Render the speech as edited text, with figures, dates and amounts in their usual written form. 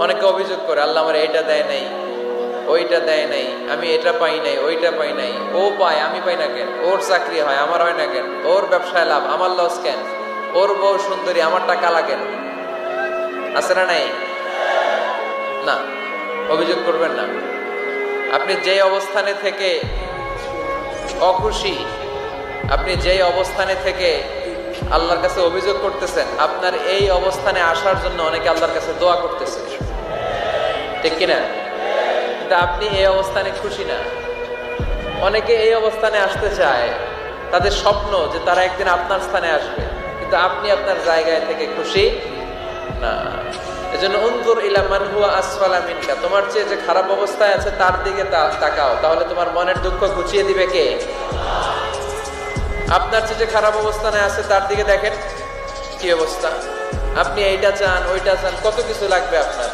অনেকে অভিযোগ করে আল্লাহ আমার এইটা দেয় নাই, ওইটা দেয় নাই, আমি এটা পাই নাই, ওইটা পাই নাই। ও পায়, আমি পাই না কেন? ওর চাকরি হয়, আমার হয় না কেন? ওর ব্যবসায় লাভ, আমার লস কেন? ওর বউ সুন্দরী, আমার টাকা লাগেন? আছে না নাই? না, অভিযোগ করবেন না। আপনি যে অবস্থানে থেকে অখুশি, আপনি যেই অবস্থানে থেকে আল্লাহর কাছে অভিযোগ করতেছেন, আপনার এই অবস্থানে আসার জন্য অনেকে আল্লাহর কাছে দোয়া করতেছে, ঠিক কিনা? কিন্তু আপনি এই অবস্থানে খুশি না। অনেকে এই অবস্থানে আসতে চায়, তাদের স্বপ্ন যে তারা একদিন আপনার স্থানে আসবে, কিন্তু আপনি আপনার জায়গায় থেকে খুশি না। এজন্য উনজুর ইলা মান হুয়া আসফালা মিনকা, তোমার চেয়ে যে খারাপ অবস্থায় আছে তার দিকে তাকাও, তাহলে তোমার মনের দুঃখ ঘুচিয়ে দিবে কে? আপনার চেয়ে যে খারাপ অবস্থানে আছে তার দিকে দেখেন কি অবস্থা। আপনি এইটা চান, ওইটা চান, কত কিছু লাগবে আপনার।